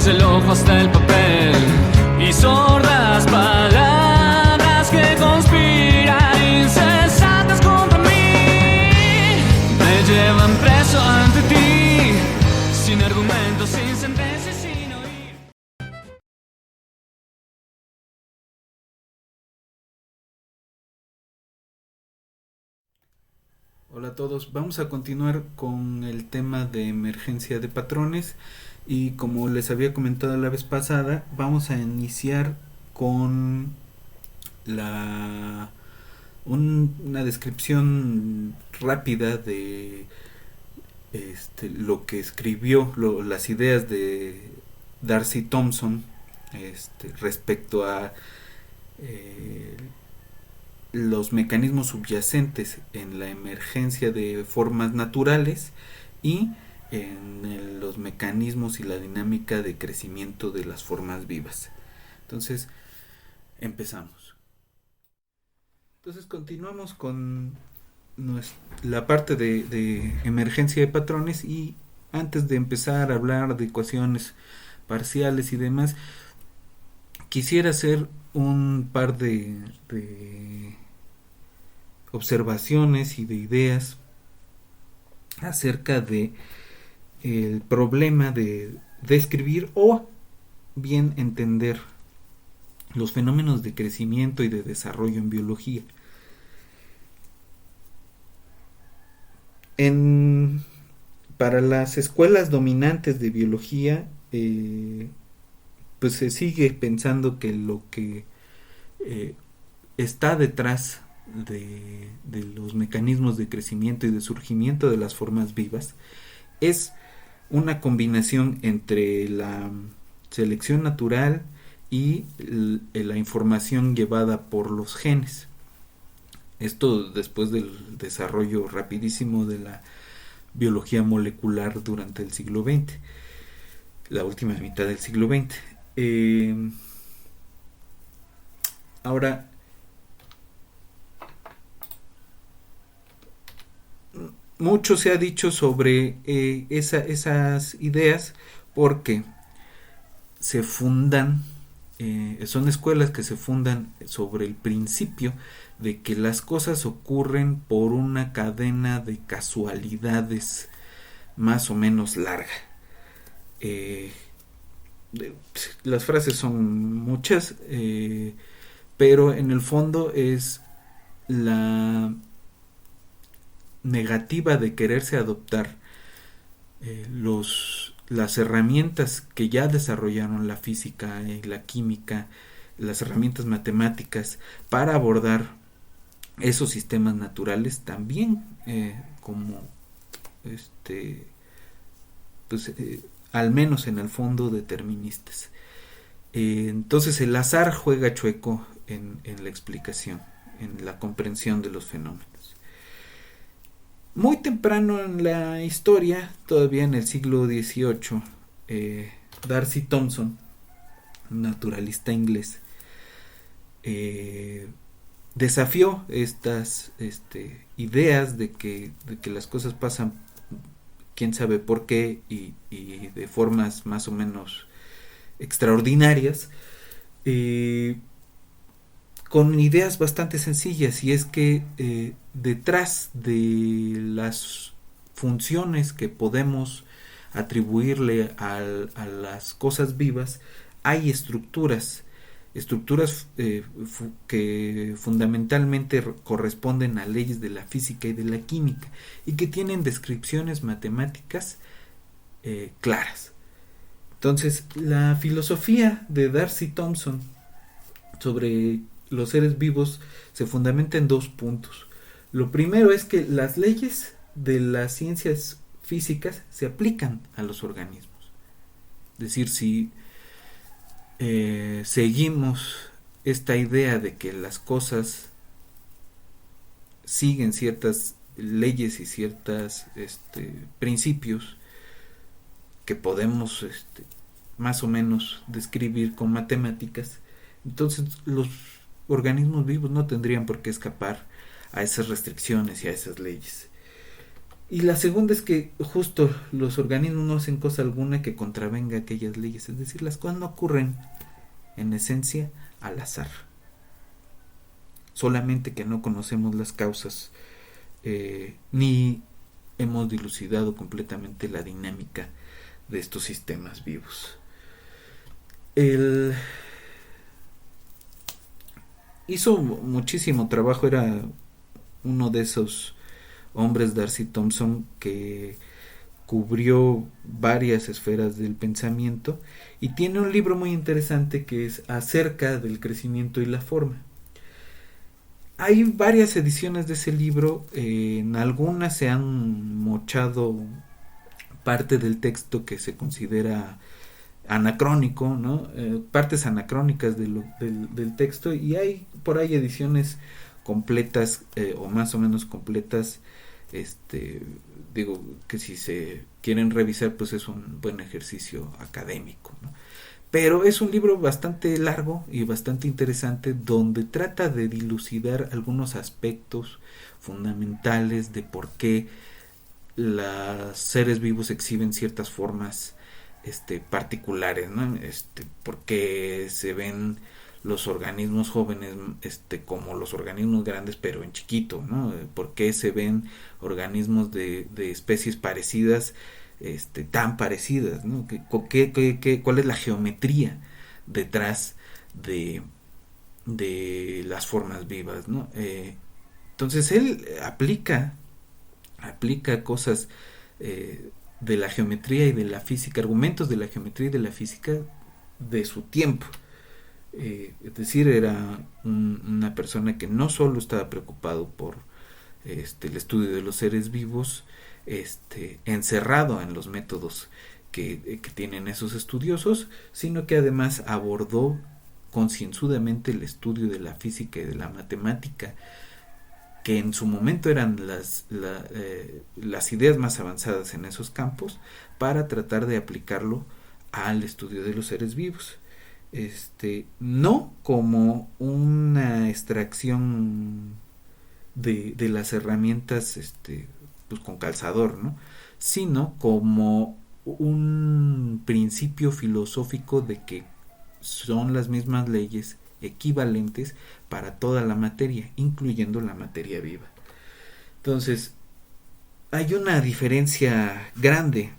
desde el ojo hasta el papel, y sordas palabras que conspiran incesantes contra mí, me llevan preso ante ti, sin argumentos, sin sentencias, sin oír. Hola a todos, vamos a continuar con el tema de emergencia de patrones y como les había comentado la vez pasada, vamos a iniciar con la una descripción rápida de lo que escribió, las ideas de Darcy Thompson respecto a eh, los mecanismos subyacentes en la emergencia de formas naturales y en los mecanismos y la dinámica de crecimiento de las formas vivas. Entonces, empezamos. Entonces, continuamos con la parte de emergencia de patrones y antes de empezar a hablar de ecuaciones parciales y demás, quisiera hacer un par de observaciones y de ideas acerca de el problema de describir o bien entender los fenómenos de crecimiento y de desarrollo en biología. Para las escuelas dominantes de biología, pues se sigue pensando que lo que está detrás de los mecanismos de crecimiento y de surgimiento de las formas vivas es una combinación entre la selección natural y la información llevada por los genes. Esto después del desarrollo rapidísimo de la biología molecular durante el siglo XX, la última mitad del siglo XX. Ahora, mucho se ha dicho sobre esas ideas porque se fundan, son escuelas que se fundan sobre el principio de que las cosas ocurren por una cadena de casualidades más o menos larga. Las frases son muchas, pero en el fondo es la negativa de quererse adoptar las herramientas que ya desarrollaron la física y la química, las herramientas matemáticas para abordar esos sistemas naturales también como al menos en el fondo deterministas. Entonces el azar juega chueco en la explicación, en la comprensión de los fenómenos. Muy temprano en la historia, todavía en el siglo XVIII, Darcy Thompson, naturalista inglés, desafió estas ideas de que las cosas pasan quién sabe por qué y de formas más o menos extraordinarias, con ideas bastante sencillas, y es que detrás de las funciones que podemos atribuirle a las cosas vivas hay estructuras que fundamentalmente corresponden a leyes de la física y de la química y que tienen descripciones matemáticas claras. Entonces, la filosofía de Darcy Thompson sobre los seres vivos se fundamenta en dos puntos. Lo primero es que las leyes de las ciencias físicas se aplican a los organismos. Es decir, si seguimos esta idea de que las cosas siguen ciertas leyes y ciertos principios que podemos más o menos describir con matemáticas, entonces los organismos vivos no tendrían por qué escapar a esas restricciones y a esas leyes. Y la segunda es que justo los organismos no hacen cosa alguna que contravenga aquellas leyes, es decir, las cosas no ocurren en esencia al azar, solamente que no conocemos las causas, ni hemos dilucidado completamente la dinámica de estos sistemas vivos. Él hizo muchísimo trabajo, era uno de esos hombres, D'Arcy Thompson, que cubrió varias esferas del pensamiento y tiene un libro muy interesante que es acerca del crecimiento y la forma. Hay varias ediciones de ese libro, en algunas se han mochado parte del texto que se considera anacrónico, ¿no? Partes anacrónicas del texto, y hay por ahí ediciones completas, o más o menos completas. Digo que si se quieren revisar, pues es un buen ejercicio académico, ¿no? Pero es un libro bastante largo y bastante interesante, donde trata de dilucidar algunos aspectos fundamentales de por qué los seres vivos exhiben ciertas formas particulares, ¿no? Por qué se ven los organismos jóvenes como los organismos grandes pero en chiquito, ¿no? ¿Por qué se ven organismos de especies parecidas tan parecidas, ¿no? ¿Cuál es la geometría detrás de las formas vivas, ¿no? Entonces él aplica cosas de la geometría y de la física, argumentos de la geometría y de la física de su tiempo. Es decir, era una persona que no solo estaba preocupado por el estudio de los seres vivos, encerrado en los métodos que tienen esos estudiosos, sino que además abordó concienzudamente el estudio de la física y de la matemática, que en su momento eran las ideas más avanzadas en esos campos, para tratar de aplicarlo al estudio de los seres vivos. No como una extracción de las herramientas pues con calzador, ¿no? Sino como un principio filosófico de que son las mismas leyes equivalentes para toda la materia, incluyendo la materia viva. Entonces, hay una diferencia grande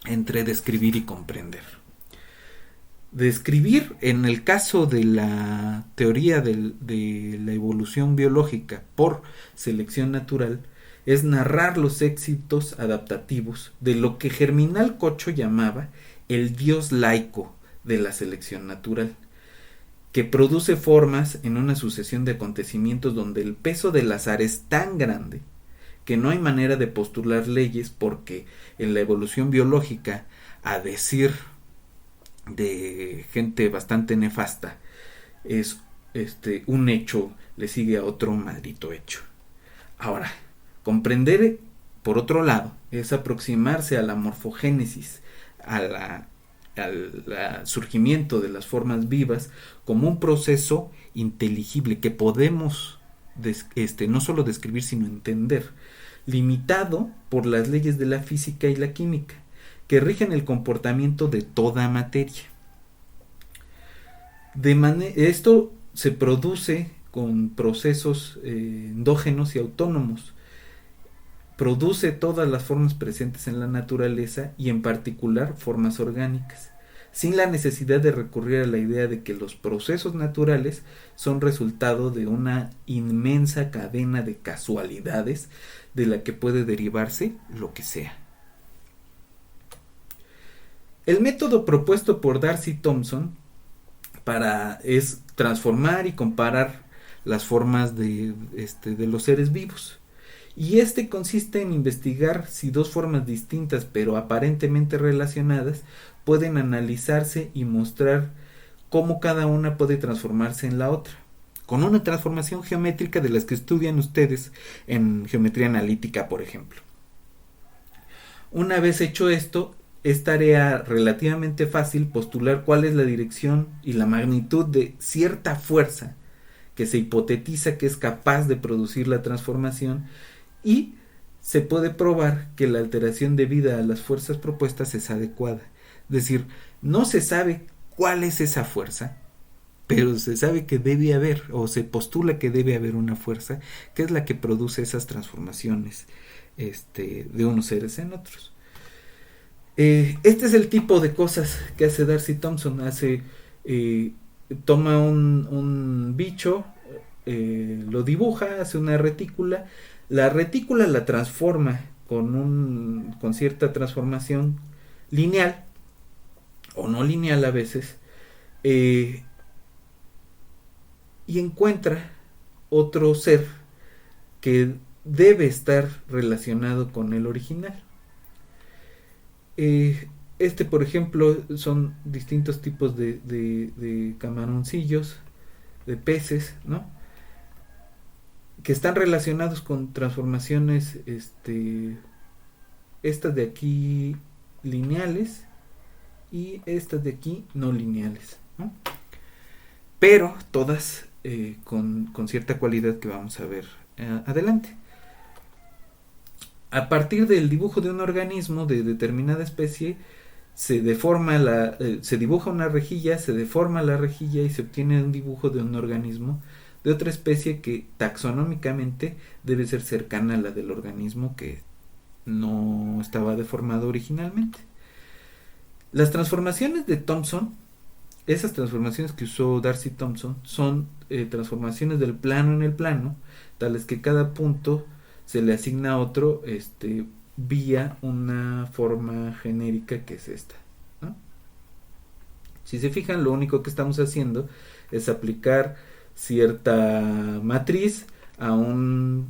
entre describir y comprender. Describir, en el caso de la teoría de la evolución biológica por selección natural, es narrar los éxitos adaptativos de lo que Germinal Cocho llamaba el dios laico de la selección natural, que produce formas en una sucesión de acontecimientos donde el peso del azar es tan grande que no hay manera de postular leyes, porque en la evolución biológica, a decir de gente bastante nefasta, es un hecho le sigue a otro maldito hecho. Ahora, comprender, por otro lado, es aproximarse a la morfogénesis, al surgimiento de las formas vivas, como un proceso inteligible que podemos no solo describir sino entender, limitado por las leyes de la física y la química, que rigen el comportamiento de toda materia. Esto se produce con procesos endógenos y autónomos. Produce todas las formas presentes en la naturaleza, y en particular formas orgánicas, sin la necesidad de recurrir a la idea de que los procesos naturales son resultado de una inmensa cadena de casualidades de la que puede derivarse lo que sea. El método propuesto por D'Arcy Thompson es transformar y comparar las formas de los seres vivos. Y consiste en investigar si dos formas distintas pero aparentemente relacionadas pueden analizarse y mostrar cómo cada una puede transformarse en la otra, con una transformación geométrica de las que estudian ustedes en geometría analítica, por ejemplo. Una vez hecho esto, es tarea relativamente fácil postular cuál es la dirección y la magnitud de cierta fuerza que se hipotetiza que es capaz de producir la transformación, y se puede probar que la alteración debida a las fuerzas propuestas es adecuada. Es decir, no se sabe cuál es esa fuerza, pero se sabe que debe haber, o se postula que debe haber una fuerza, que es la que produce esas transformaciones de unos seres en otros. Este es el tipo de cosas que hace Darcy Thompson. Toma un bicho, lo dibuja, hace una retícula, la retícula la transforma con cierta transformación lineal o no lineal a veces, y encuentra otro ser que debe estar relacionado con el original. Por ejemplo, son distintos tipos de camaroncillos, de peces, ¿no? Que están relacionados con transformaciones, estas de aquí lineales y estas de aquí no lineales, ¿no? Pero todas con cierta cualidad que vamos a ver adelante. A partir del dibujo de un organismo de determinada especie, se dibuja una rejilla, se deforma la rejilla y se obtiene un dibujo de un organismo de otra especie que taxonómicamente debe ser cercana a la del organismo que no estaba deformado originalmente. Las transformaciones de Thompson, esas transformaciones que usó Darcy Thompson, son transformaciones del plano en el plano, tales que cada punto se le asigna otro vía una forma genérica que es esta, ¿no? Si se fijan, lo único que estamos haciendo es aplicar cierta matriz a un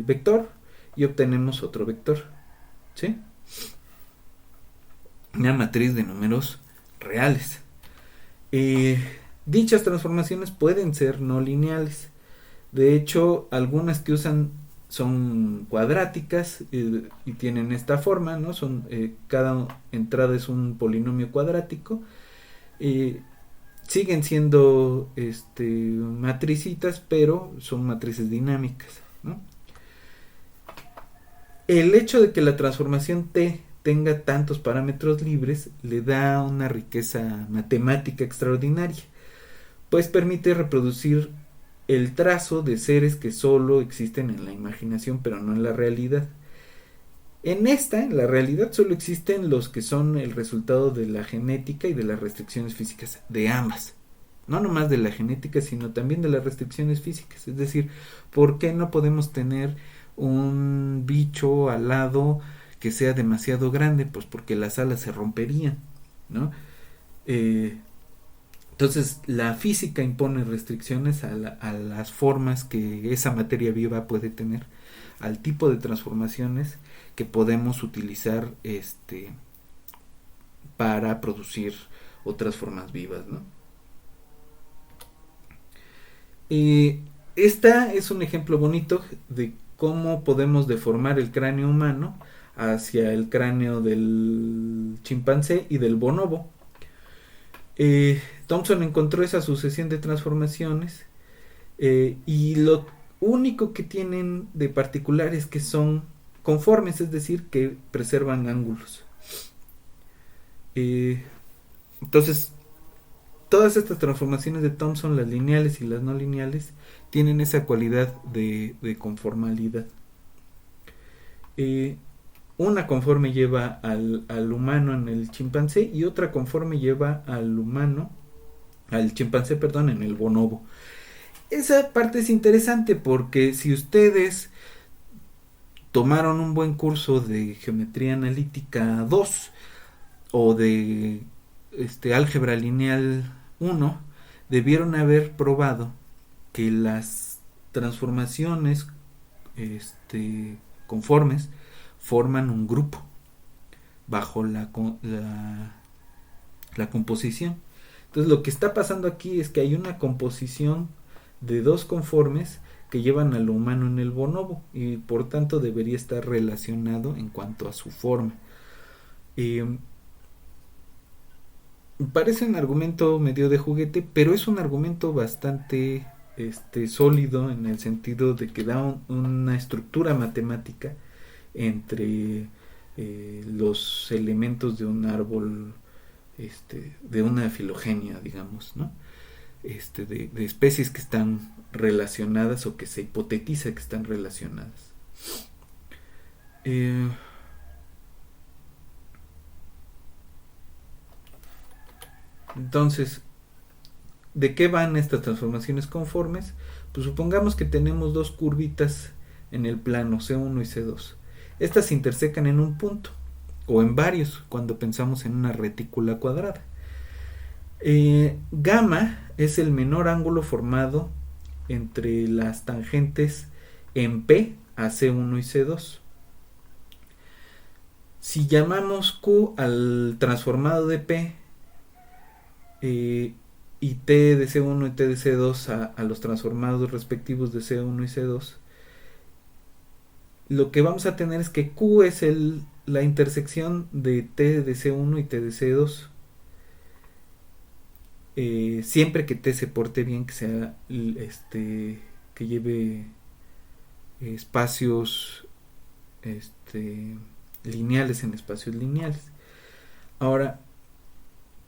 vector y obtenemos otro vector, ¿sí? Una matriz de números reales. Dichas transformaciones pueden ser no lineales. De hecho, algunas que usan son cuadráticas y tienen esta forma, ¿no? Cada entrada es un polinomio cuadrático. Siguen siendo matricitas, pero son matrices dinámicas, ¿no? El hecho de que la transformación T tenga tantos parámetros libres le da una riqueza matemática extraordinaria, pues permite reproducir el trazo de seres que solo existen en la imaginación, pero no en la realidad. En la realidad solo existen los que son el resultado de la genética y de las restricciones físicas de ambas. No nomás de la genética, sino también de las restricciones físicas. Es decir, ¿por qué no podemos tener un bicho alado que sea demasiado grande? Pues porque las alas se romperían, ¿no? Entonces la física impone restricciones a las formas que esa materia viva puede tener, al tipo de transformaciones que podemos utilizar para producir otras formas vivas, ¿no? Esta es un ejemplo bonito de cómo podemos deformar el cráneo humano hacia el cráneo del chimpancé y del bonobo. Thompson encontró esa sucesión de transformaciones y lo único que tienen de particular es que son conformes, es decir, que preservan ángulos. Entonces, todas estas transformaciones de Thompson, las lineales y las no lineales, tienen esa cualidad de conformalidad. Una conforme lleva al humano en el chimpancé y otra conforme lleva al chimpancé, en el bonobo. Esa parte es interesante porque si ustedes tomaron un buen curso de geometría analítica 2 o de álgebra lineal 1, debieron haber probado que las transformaciones conformes forman un grupo bajo la composición. Entonces lo que está pasando aquí es que hay una composición de dos conformes que llevan al humano en el bonobo y por tanto debería estar relacionado en cuanto a su forma. Parece un argumento medio de juguete, pero es un argumento bastante sólido en el sentido de que da una estructura matemática entre los elementos de un árbol, de una filogenia, digamos, ¿no? De especies que están relacionadas o que se hipotetiza que están relacionadas. Entonces, ¿de qué van estas transformaciones conformes? Pues supongamos que tenemos dos curvitas en el plano C1 y C2. Estas se intersecan en un punto o en varios cuando pensamos en una retícula cuadrada. Gamma es el menor ángulo formado entre las tangentes en P a C1 y C2. Si llamamos Q al transformado de P y T de C1 y T de C2 a los transformados respectivos de C1 y C2, lo que vamos a tener es que Q es la intersección de T de C1 y T de C2. Siempre que T se porte bien, que sea que lleve espacios lineales en espacios lineales. Ahora,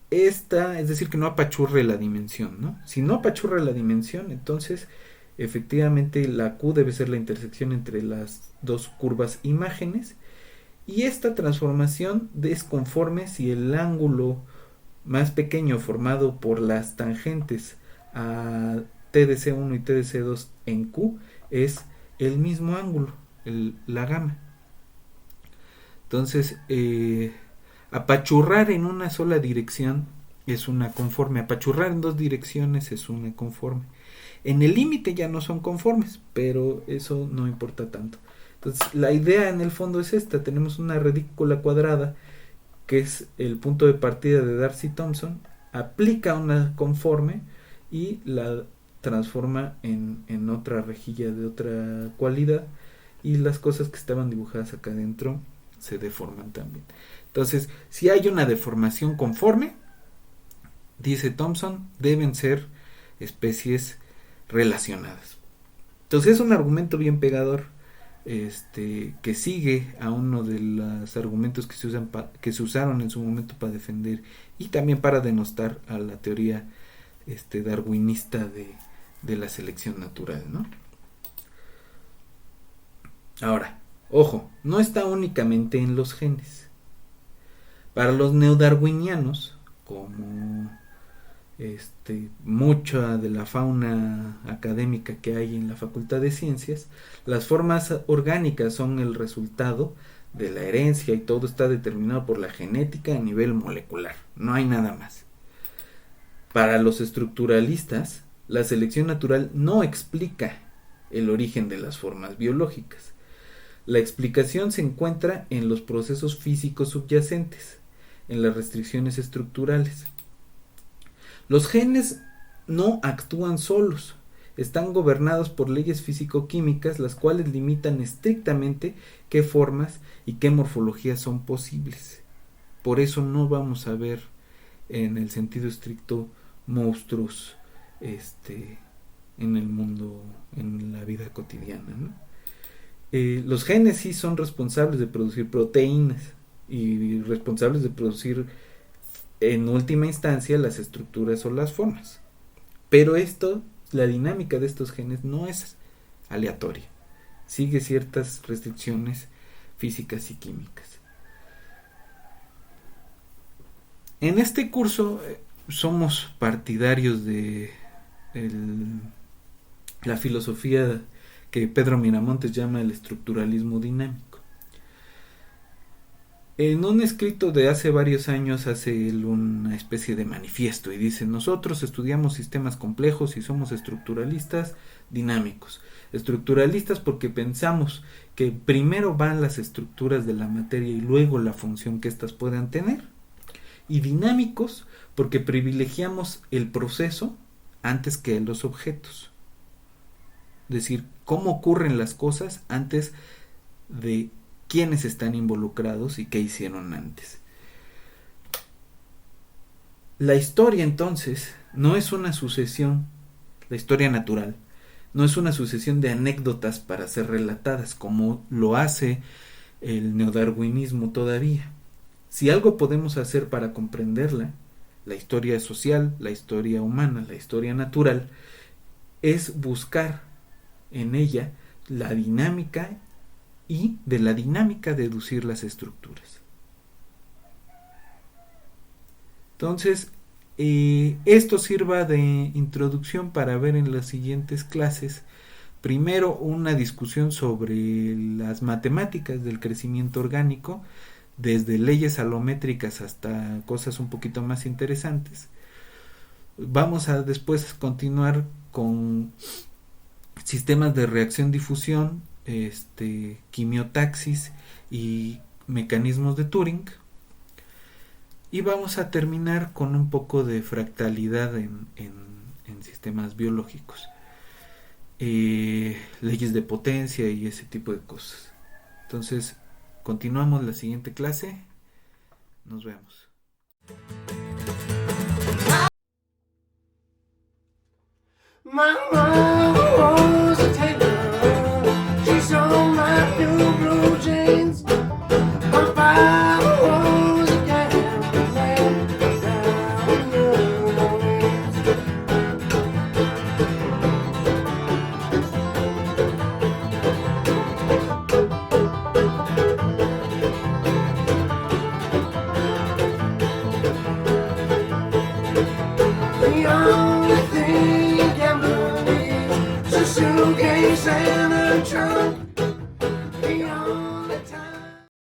es decir, que no apachurre la dimensión, ¿no? Si no apachurra la dimensión, entonces efectivamente la Q debe ser la intersección entre las dos curvas imágenes, y esta transformación es conforme si el ángulo más pequeño formado por las tangentes a T de C1 y T de C2 en Q es el mismo ángulo, la gamma. Entonces, apachurrar en una sola dirección es una conforme, apachurrar en dos direcciones es una conforme. En el límite ya no son conformes, pero eso no importa tanto. Entonces, la idea en el fondo es esta: tenemos una retícula cuadrada que es el punto de partida de Darcy-Thompson, aplica una conforme y la transforma en otra rejilla de otra cualidad, y las cosas que estaban dibujadas acá adentro se deforman también. Entonces, si hay una deformación conforme, dice Thompson, deben ser especies relacionadas. Entonces es un argumento bien pegador, que sigue a uno de los argumentos que se usaron en su momento para defender y también para denostar a la teoría darwinista de la selección natural, ¿no? Ahora, ojo, no está únicamente en los genes. Para los neodarwinianos, como mucha de la fauna académica que hay en la Facultad de Ciencias, las formas orgánicas son el resultado de la herencia y todo está determinado por la genética a nivel molecular, no hay nada más. Para los estructuralistas, la selección natural no explica el origen de las formas biológicas. La explicación se encuentra en los procesos físicos subyacentes, en las restricciones estructurales. Los genes no actúan solos, están gobernados por leyes físico-químicas, las cuales limitan estrictamente qué formas y qué morfologías son posibles. Por eso no vamos a ver en el sentido estricto monstruos en el mundo, en la vida cotidiana, ¿no? Los genes sí son responsables de producir proteínas y responsables de producir en última instancia las estructuras o las formas, pero la dinámica de estos genes no es aleatoria, sigue ciertas restricciones físicas y químicas. En este curso somos partidarios de la filosofía que Pedro Miramontes llama el estructuralismo dinámico. En un escrito de hace varios años hace él una especie de manifiesto y dice: nosotros estudiamos sistemas complejos y somos estructuralistas dinámicos. Estructuralistas porque pensamos que primero van las estructuras de la materia y luego la función que éstas puedan tener. Y dinámicos porque privilegiamos el proceso antes que los objetos. Es decir, cómo ocurren las cosas antes de quiénes están involucrados y qué hicieron antes. La historia entonces no es una sucesión la historia natural. No es una sucesión de anécdotas para ser relatadas, como lo hace el neodarwinismo todavía. Si algo podemos hacer para comprenderla, la historia social, la historia humana, la historia natural, es buscar en ella la dinámica y de la dinámica deducir las estructuras. Entonces, esto sirva de introducción para ver en las siguientes clases, primero una discusión sobre las matemáticas del crecimiento orgánico, desde leyes alométricas hasta cosas un poquito más interesantes. Vamos a después continuar con sistemas de reacción-difusión, quimiotaxis y mecanismos de Turing. Y vamos a terminar con un poco de fractalidad en sistemas biológicos. Leyes de potencia y ese tipo de cosas. Entonces, continuamos la siguiente clase. Nos vemos. My mama was a tailor. She sewed my new blue jeans. My father was a gambler down in New Orleans. The only thing a gambler needs is a suitcase and a trunk. The only time